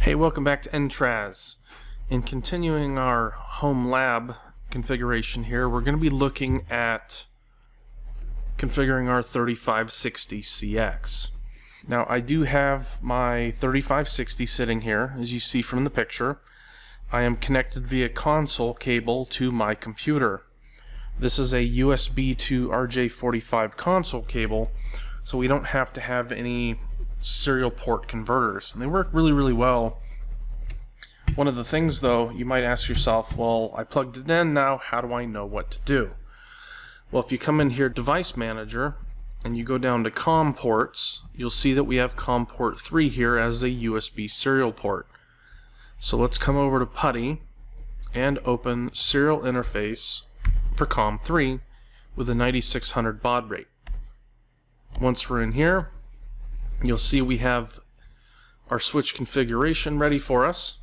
Hey, welcome back to Entraz. In continuing our home lab configuration here, we're going to be looking at configuring our 3560CX. Now, I do have my 3560 sitting here, as you see from the picture. I am connected via console cable to my computer. This is a USB to RJ45 console cable, so we don't have to have any serial port converters, and they work really well. One of the things though, you might ask yourself, well, I plugged it in, now how do I know what to do? Well, if you come in here, Device Manager, and you go down to COM ports, you'll see that we have COM port 3 here as a USB serial port. So let's come over to putty and open serial interface for COM 3 with a 9600 baud rate. Once we're in here, you'll see we have our switch configuration ready for us,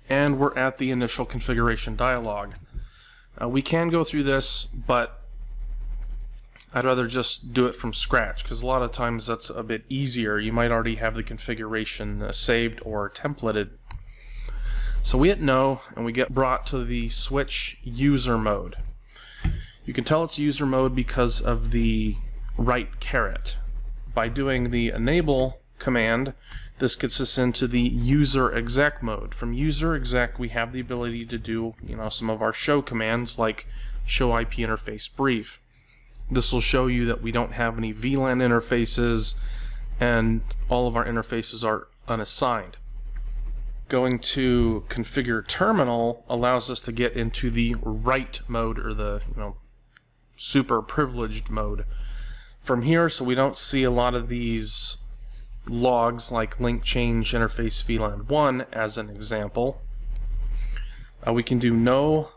and we're at the initial configuration dialog. We can go through this, but I'd rather just do it from scratch because a lot of times that's a bit easier. You might already have the configuration saved or templated. So we hit no, and we get brought to the switch user mode. You can tell it's user mode because of the right caret. By doing the enable command, this gets us into the user exec mode. From user exec, we have the ability to do, some of our show commands like show IP interface brief. This will show you that we don't have any VLAN interfaces and all of our interfaces are unassigned. Going to configure terminal allows us to get into the write mode, or the super privileged mode. From here, so we don't see a lot of these logs like link change interface VLAN 1 as an example, we can do no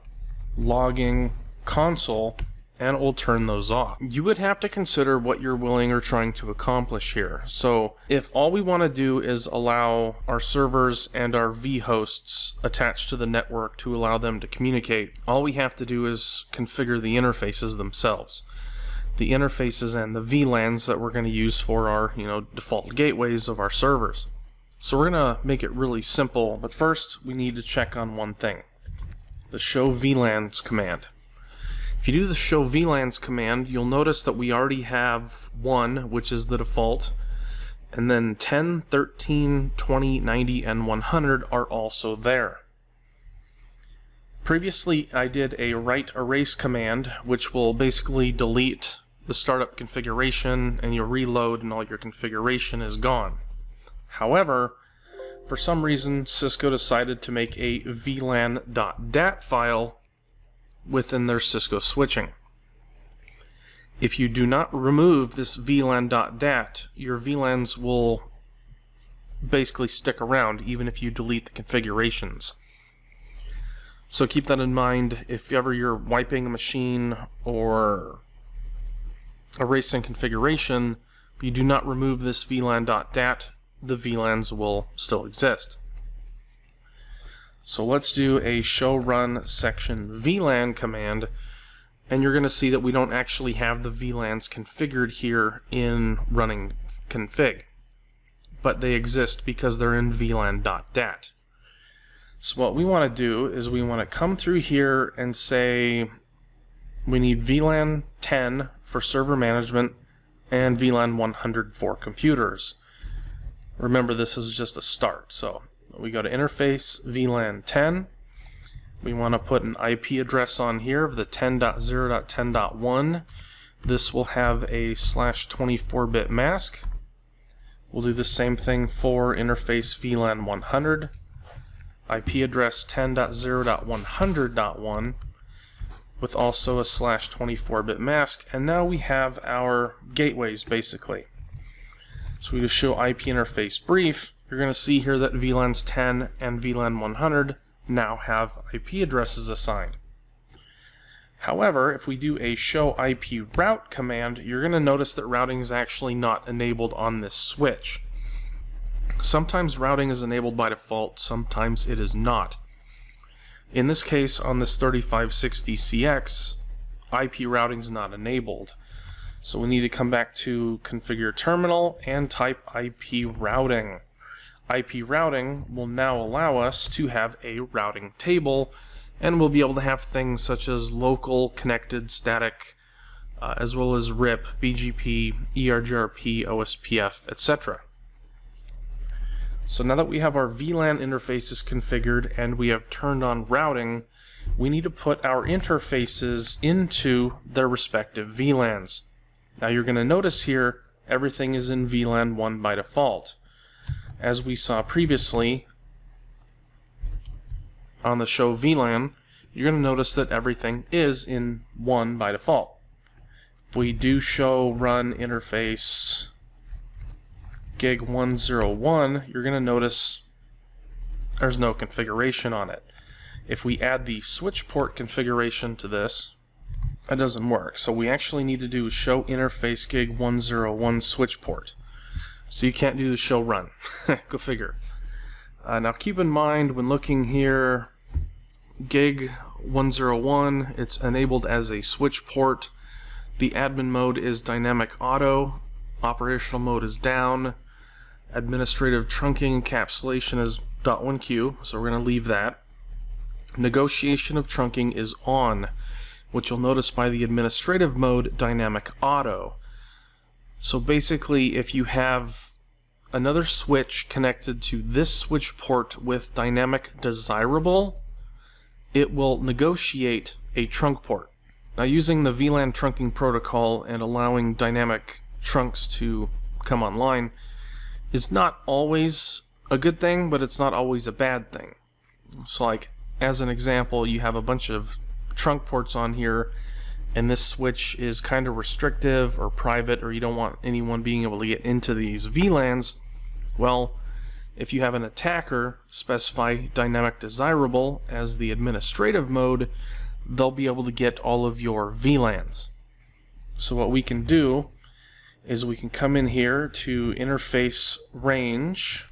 logging console, and we'll turn those off. You would have to consider what you're willing or trying to accomplish here. So if all we want to do is allow our servers and our vhosts attached to the network to allow them to communicate, all we have to do is configure the interfaces themselves. The interfaces and the VLANs that we're going to use for our default gateways of our servers. So we're going to make it really simple, but first we need to check on one thing: the show VLANs command. If you do the show VLANs command, you'll notice that we already have 1, which is the default, and then 10, 13, 20, 90, and 100 are also there. Previously, I did a write erase command, which will basically delete the startup configuration, and you'll reload and all your configuration is gone. However, for some reason, Cisco decided to make a VLAN.dat file within their Cisco switching. If you do not remove this VLAN.dat, your VLANs will basically stick around even if you delete the configurations. So keep that in mind if ever you're wiping a machine or erasing configuration. If you do not remove this VLAN.dat, the VLANs will still exist. So let's do a show run section VLAN command, and you're going to see that we don't actually have the VLANs configured here in running config, but they exist because they're in VLAN.dat. So what we want to do is we want to come through here and say we need VLAN 10 for server management and VLAN 100 for computers. Remember, this is just a start. So we go to interface VLAN 10. We want to put an IP address on here of the 10.0.10.1. This will have a /24-bit mask. We'll do the same thing for interface VLAN 100. IP address 10.0.100.1 with also a /24-bit mask, and now we have our gateways basically. So we just show IP interface brief. You're going to see here that VLANs 10 and VLAN 100 now have IP addresses assigned. However, if we do a show IP route command, you're going to notice that routing is actually not enabled on this switch. Sometimes routing is enabled by default, sometimes it is not. In this case, on this 3560CX, IP routing is not enabled. So we need to come back to configure terminal and type IP routing. IP routing will now allow us to have a routing table, and we'll be able to have things such as local, connected, static, as well as RIP, BGP, ERGRP, OSPF, etc. So now that we have our VLAN interfaces configured and we have turned on routing, we need to put our interfaces into their respective VLANs. Now you're going to notice here everything is in VLAN 1 by default. As we saw previously on the show VLAN, you're going to notice that everything is in 1 by default. If we do show run interface gig 101, you're going to notice there's no configuration on it. If we add the Switchport configuration to this, that doesn't work. So we actually need to do show interface gig 101 Switchport. So you can't do the show run. Go figure. Now keep in mind when looking here, gig 101, it's enabled as a switch port. The admin mode is dynamic auto. Operational mode is down. Administrative trunking encapsulation is .1q, so we're going to leave that. Negotiation of trunking is on, which you'll notice by the administrative mode dynamic auto. So basically, if you have another switch connected to this switch port with dynamic desirable, it will negotiate a trunk port. Now, using the VLAN trunking protocol and allowing dynamic trunks to come online is not always a good thing, but it's not always a bad thing. So like, as an example, you have a bunch of trunk ports on here, and this switch is kind of restrictive or private, or you don't want anyone being able to get into these VLANs. Well, if you have an attacker specify dynamic desirable as the administrative mode, they'll be able to get all of your VLANs. So what we can do is we can come in here to interface range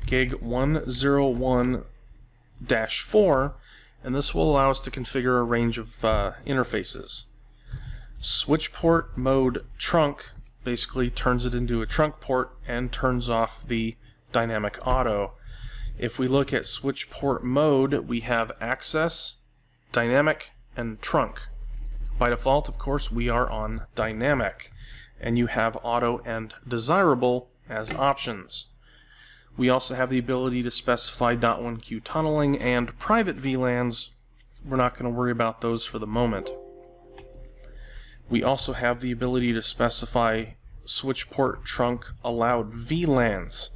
gig 101-4, and this will allow us to configure a range of interfaces. Switchport mode trunk basically turns it into a trunk port and turns off the dynamic auto. If we look at switchport mode, we have access, dynamic, and trunk. By default, of course, we are on dynamic, and you have auto and desirable as options. We also have the ability to specify .1q tunneling and private VLANs. We're not going to worry about those for the moment. We also have the ability to specify switchport trunk allowed VLANs.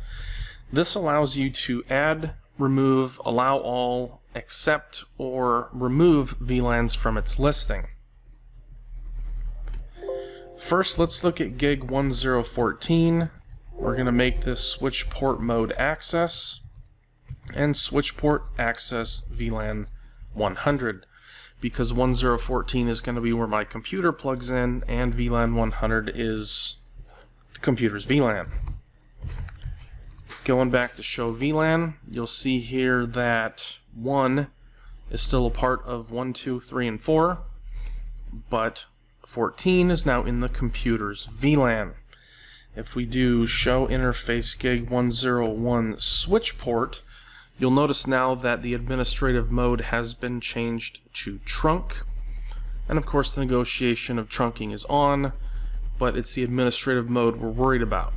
This allows you to add, remove, allow all, accept, or remove VLANs from its listing. First, let's look at gig 1014. We're going to make this switchport mode access and switchport access VLAN 100, because 1014 is going to be where my computer plugs in, and VLAN 100 is the computer's VLAN. Going back to show VLAN, you'll see here that 1 is still a part of 1, 2, 3, and 4, but 14 is now in the computer's VLAN. If we do show interface gig 101 switchport, you'll notice now that the administrative mode has been changed to trunk, and of course the negotiation of trunking is on, but it's the administrative mode we're worried about.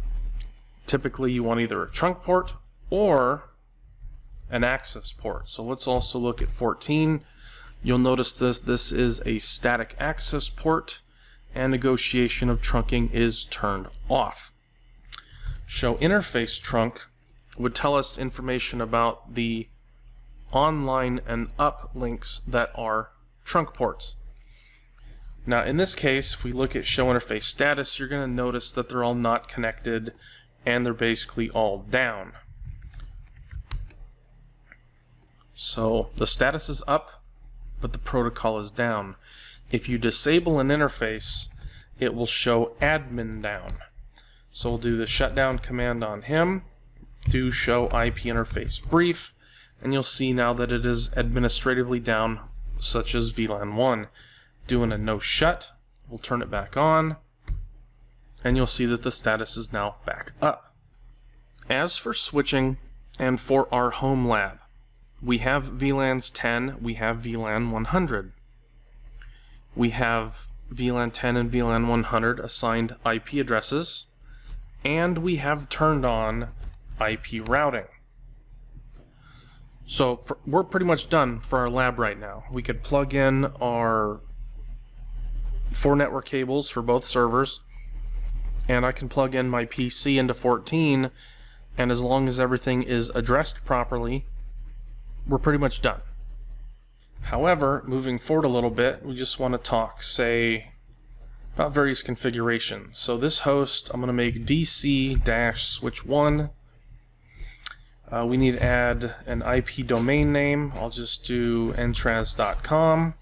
Typically you want either a trunk port or an access port. So let's also look at 14. You'll notice this is a static access port, and negotiation of trunking is turned off. Show interface trunk would tell us information about the online and up links that are trunk ports. Now in this case, if we look at show interface status, you're going to notice that they're all not connected and they're basically all down. So the status is up, but the protocol is down. If you disable an interface, it will show admin down. So we'll do the shutdown command on him, do show IP interface brief, and you'll see now that it is administratively down, such as VLAN 1. Doing a no shut, we'll turn it back on, and you'll see that the status is now back up. As for switching, And for our home lab, we have VLANs 10, we have VLAN 100. We have VLAN 10 and VLAN 100 assigned IP addresses, and we have turned on IP routing. So we're pretty much done for our lab right now. We could plug in our 4 network cables for both servers, and I can plug in my PC into 14, and as long as everything is addressed properly, we're pretty much done. However, moving forward a little bit, we just want to talk, say, about various configurations. So this host, I'm going to make DC-switch1. We need to add an IP domain name. I'll just do entraz.com.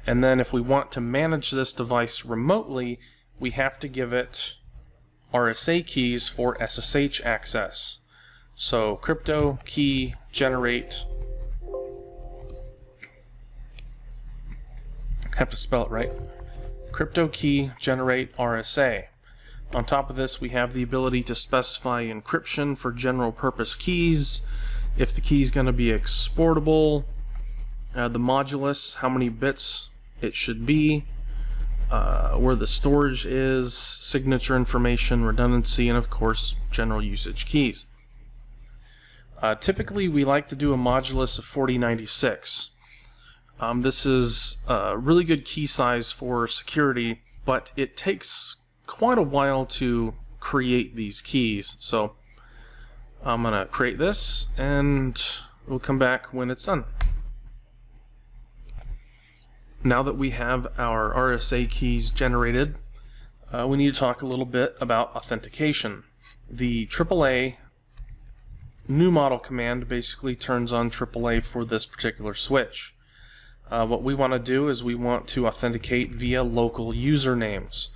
And then if we want to manage this device remotely, we have to give it RSA keys for SSH access. So crypto key generate, have to spell it right, crypto key generate RSA. On top of this, we have the ability to specify encryption for general purpose keys, if the key is going to be exportable, the modulus, how many bits it should be, where the storage is, signature information, redundancy, and of course general usage keys. Typically we like to do a modulus of 4096. This is a really good key size for security, but it takes quite a while to create these keys. So I'm going to create this and we'll come back when it's done. Now that we have our RSA keys generated, we need to talk a little bit about authentication. The AAA new model command basically turns on AAA for this particular switch. What we want to do is we want to authenticate via local usernames.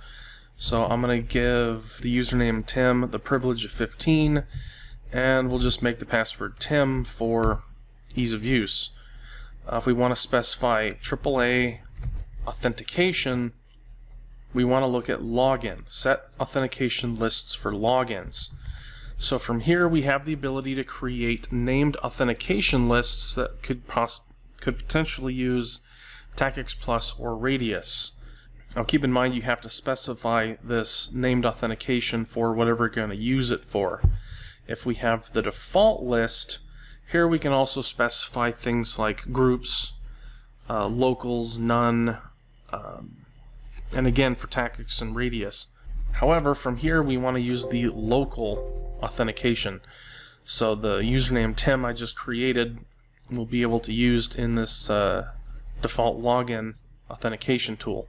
So I'm going to give the username Tim the privilege of 15, and we'll just make the password Tim for ease of use. If we want to specify AAA authentication, we want to look at login. Set authentication lists for logins. So from here we have the ability to create named authentication lists that could potentially use TACX Plus or Radius. Now keep in mind you have to specify this named authentication for whatever you're going to use it for. If we have the default list, here we can also specify things like groups, locals, none, and again for TACX and Radius. However, from here we want to use the local authentication. So the username Tim I just created will be able to use in this default login authentication tool.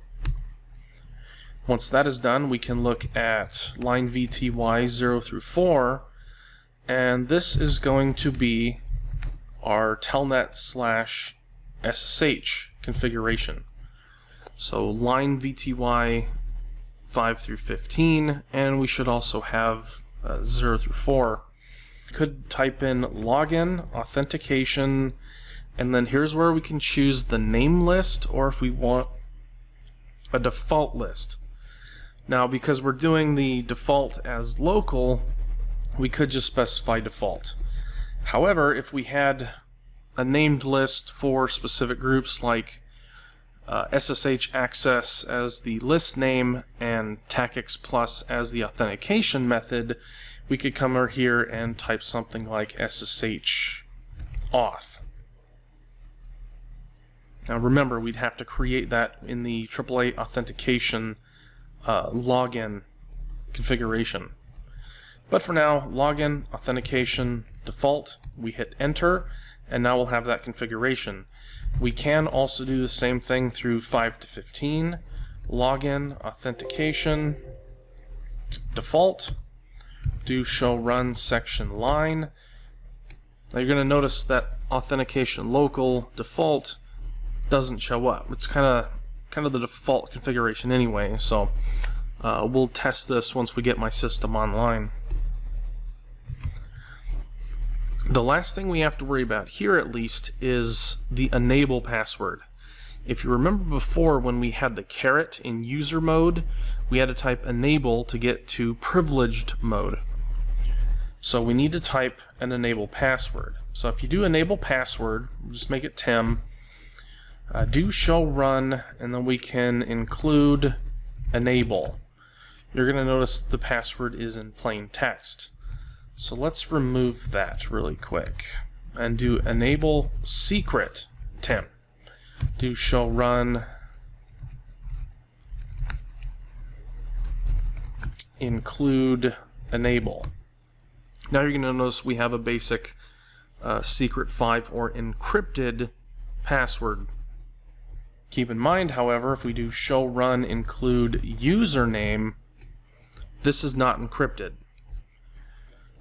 Once that is done, we can look at line VTY 0 through 4, and this is going to be our telnet/SSH configuration. So line VTY 5 through 15, and we should also have 0 through 4. Could type in login, authentication, and then here's where we can choose the name list, or if we want a default list. Now because we're doing the default as local, we could just specify default. However, if we had a named list for specific groups like SSH access as the list name and TACX Plus as the authentication method, we could come over here and type something like SSH auth. Now remember, we'd have to create that in the AAA authentication login configuration. But for now, login, authentication, default, we hit enter, and now we'll have that configuration. We can also do the same thing through 5 to 15, login, authentication, default, do show run section line. Now you're going to notice that authentication local default doesn't show up. It's kind of the default configuration anyway, so we'll test this once we get my system online. The last thing we have to worry about here, at least, is the enable password. If you remember before, when we had the caret in user mode, we had to type enable to get to privileged mode. So we need to type an enable password. So if you do enable password, just make it Tim, do show run, and then we can include enable. You're going to notice the password is in plain text. So let's remove that really quick and do enable secret Tim. Do show run, include enable. Now you're going to notice we have a basic secret 5 or encrypted password. Keep in mind, however, if we do show run include username, this is not encrypted.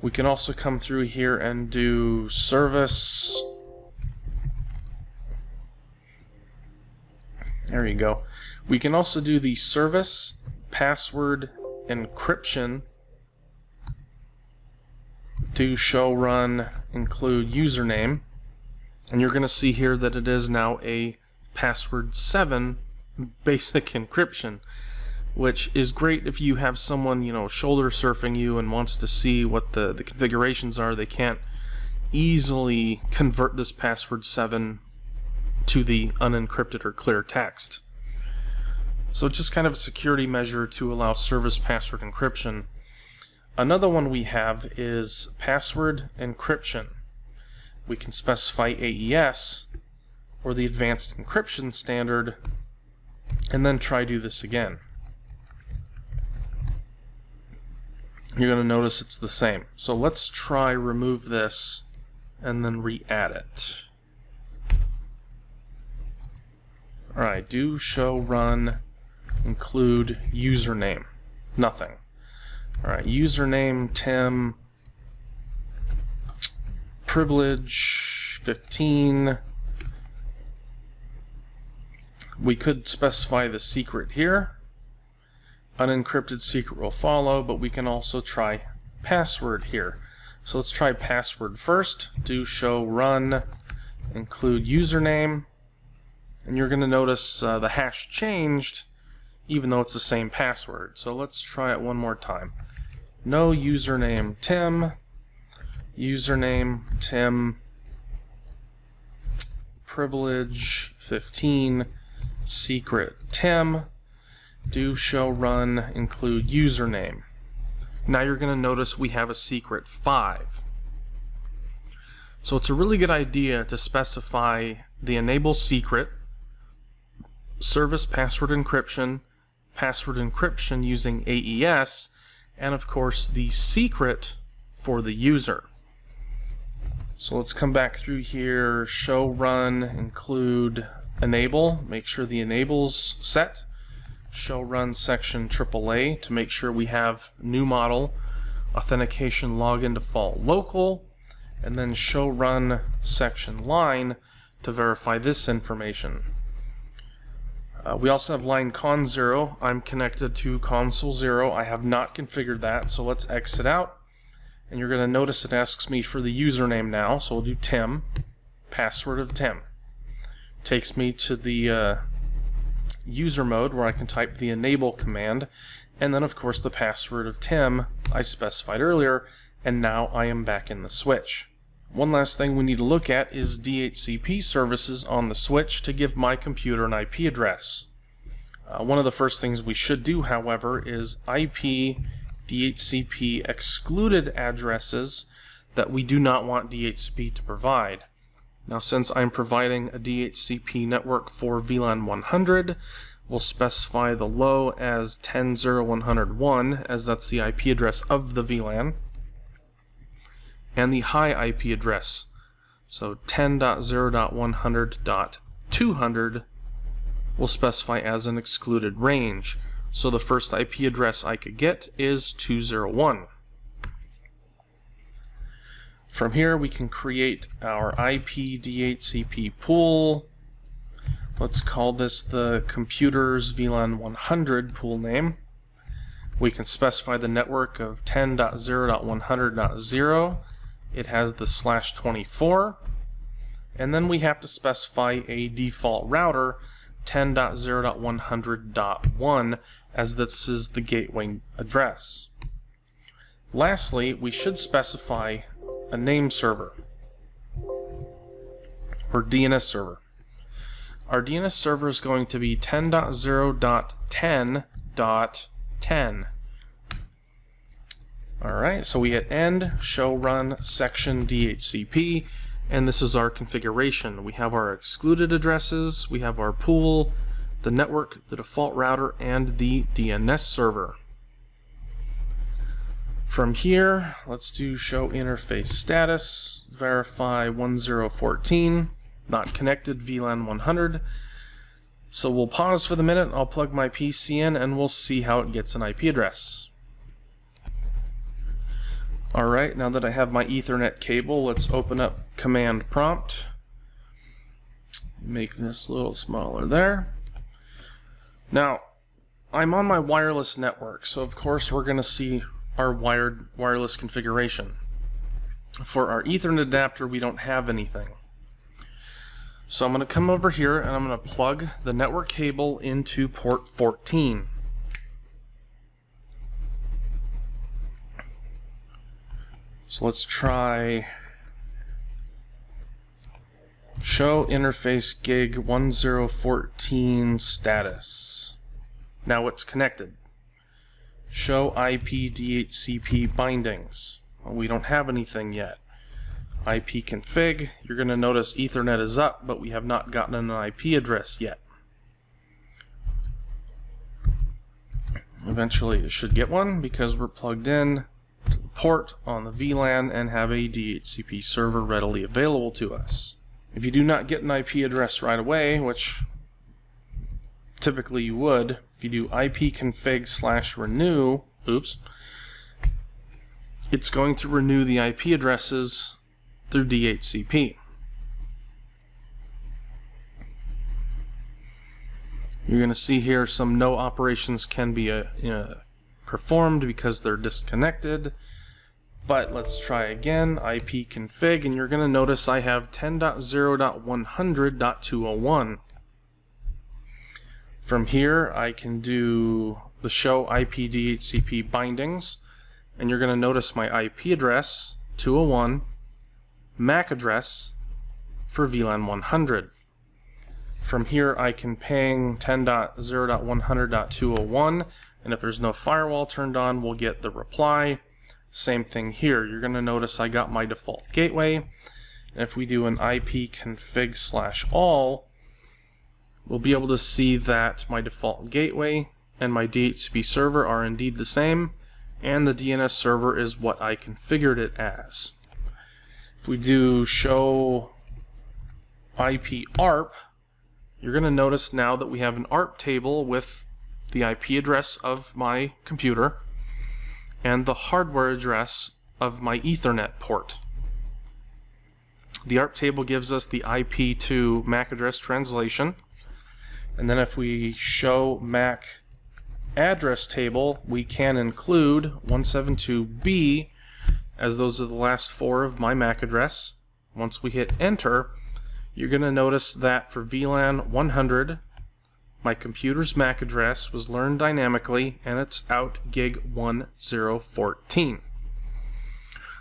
We can also come through here and do service. There you go. We can also do the service password encryption. Do show run include username, and you're going to see here that it is now a password 7 basic encryption, which is great if you have someone, you know, shoulder surfing you and wants to see what the configurations are. They can't easily convert this password 7 to the unencrypted or clear text. So it's just kind of a security measure to allow service password encryption. Another one we have is password encryption. We can specify AES or the advanced encryption standard and then try do this again. You're going to notice it's the same. So let's try remove this and then re-add it. Alright, do show run include username. Nothing. Alright, username Tim, privilege 15. We could specify the secret here. Unencrypted secret will follow, but we can also try password here. So let's try password first. Do show run include username, and you're going to notice the hash changed even though it's the same password. So let's try it one more time. No username Tim, username Tim, privilege 15, secret Tim, do show run include username. Now you're going to notice we have a secret 5. So it's a really good idea to specify the enable secret, service password encryption using AES, and of course the secret for the user. So let's come back through here, show run include enable, make sure the enable's set, show run section AAA to make sure we have new model, authentication login default local, and then show run section line to verify this information. We also have line con 0. I'm connected to console 0. I have not configured that, so let's exit out. And you're going to notice it asks me for the username now, so we'll do Tim, password of Tim. Takes me to the user mode where I can type the enable command, and then of course the password of Tim I specified earlier, and now I am back in the switch. One last thing we need to look at is DHCP services on the switch to give my computer an IP address. One of the first things we should do, however, is IP DHCP excluded addresses that we do not want DHCP to provide. Now, since I'm providing a DHCP network for VLAN 100, we'll specify the low as 10.0.101, as that's the IP address of the VLAN, and the high IP address, so 10.0.100.200, we'll specify as an excluded range. So the first IP address I could get is 201. From here we can create our IP DHCP pool. Let's call this the computers VLAN 100 pool name. We can specify the network of 10.0.100.0. It has the /24, and then we have to specify a default router 10.0.100.1, as this is the gateway address. Lastly, we should specify a name server or DNS server. Our DNS server is going to be 10.0.10.10. Alright, so we hit end, show run section DHCP, and this is our configuration. We have our excluded addresses, we have our pool, the network, the default router, and the DNS server. From here, let's do show interface status, verify 1014, not connected, VLAN 100. So we'll pause for the minute, I'll plug my PC in, and we'll see how it gets an IP address. Alright, now that I have my Ethernet cable, let's open up command prompt. Make this a little smaller there. Now, I'm on my wireless network, so of course we're going to see our wireless configuration. For our Ethernet adapter, we don't have anything. So I'm going to come over here and I'm going to plug the network cable into port 14. So let's try show interface gig 1014 status. Now it's connected. Show IP DHCP bindings. Well, we don't have anything yet. IP config, you're going to notice Ethernet is up, but we have not gotten an IP address yet. Eventually it should get one because we're plugged in to the port on the VLAN and have a DHCP server readily available to us. If you do not get an IP address right away, which typically you would, if you do ipconfig/renew, it's going to renew the IP addresses through DHCP. You're going to see here some no operations can be performed because they're disconnected. But let's try again, ipconfig, and you're going to notice I have 10.0.100.201. From here, I can do the show IP DHCP bindings, and you're going to notice my IP address, 201, MAC address for VLAN 100. From here, I can ping 10.0.100.201, and if there's no firewall turned on, we'll get the reply. Same thing here. You're going to notice I got my default gateway, and if we do an ipconfig/all, we'll be able to see that my default gateway and my DHCP server are indeed the same, and the DNS server is what I configured it as. If we do show IP ARP, you're going to notice now that we have an ARP table with the IP address of my computer and the hardware address of my Ethernet port. The ARP table gives us the IP to MAC address translation. And then if we show MAC address table, we can include 172B, as those are the last four of my MAC address. Once we hit enter, you're going to notice that for VLAN 100, my computer's MAC address was learned dynamically, and it's out gig 1014.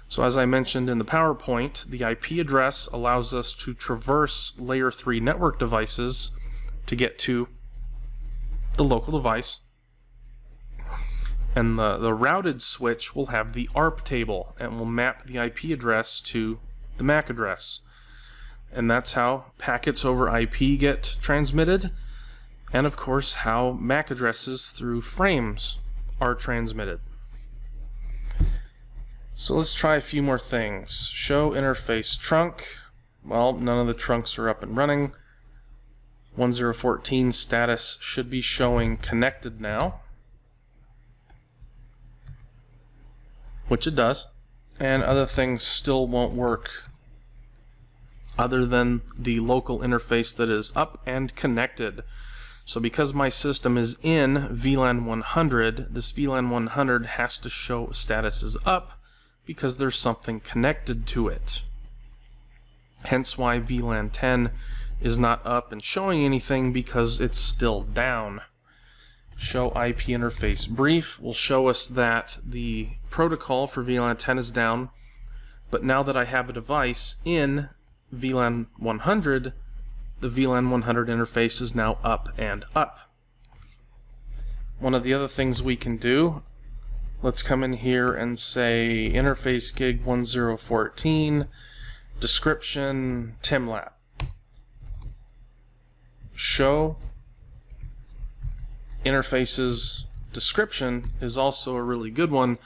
So as I mentioned in the PowerPoint, the IP address allows us to traverse layer 3 network devices to get to the local device, and the routed switch will have the ARP table and will map the IP address to the MAC address, and that's how packets over IP get transmitted, and of course how MAC addresses through frames are transmitted. So let's try a few more things. Show interface trunk. Well, none of the trunks are up and running. 1014 status should be showing connected now, which it does, and other things still won't work other than the local interface that is up and connected. So because my system is in VLAN 100, this VLAN 100 has to show status is up because there's something connected to it. Hence why VLAN 10 is not up and showing anything, because it's still down. show IP interface brief will show us that the protocol for VLAN 10 is down, but now that I have a device in VLAN 100, the VLAN 100 interface is now up and up. One of the other things we can do, let's come in here and say interface gig 1014, description timlap. Show interfaces description is also a really good one,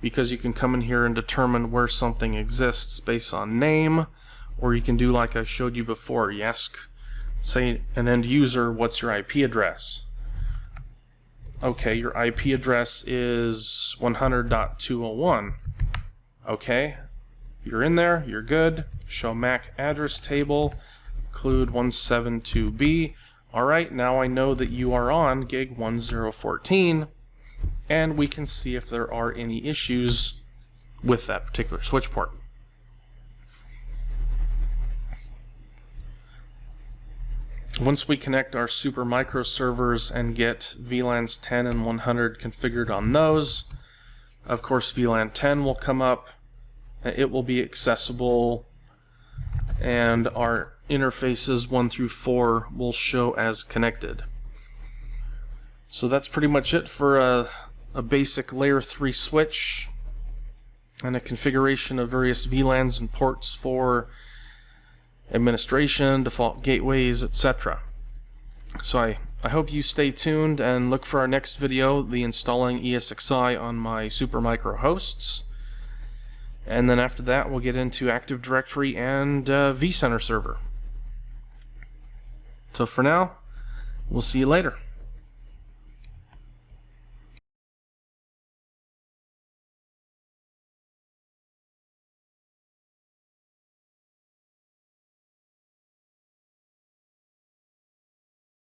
because you can come in here and determine where something exists based on name, or you can do like I showed you before. You ask, say, an end user, what's your IP address? Okay, your IP address is 100.201. Okay, you're in there, you're good. Show MAC address table, include 172B. Alright, now I know that you are on gig 1014, and we can see if there are any issues with that particular switch port. Once we connect our super micro servers and get VLANs 10 and 100 configured on those, of course VLAN 10 will come up, it will be accessible, and our interfaces 1 through 4 will show as connected. So that's pretty much it for a basic layer 3 switch and a configuration of various VLANs and ports for administration, default gateways, etc. So I hope you stay tuned and look for our next video, the installing ESXi on my Supermicro hosts. And then after that we'll get into Active Directory and vCenter server. So for now, we'll see you later.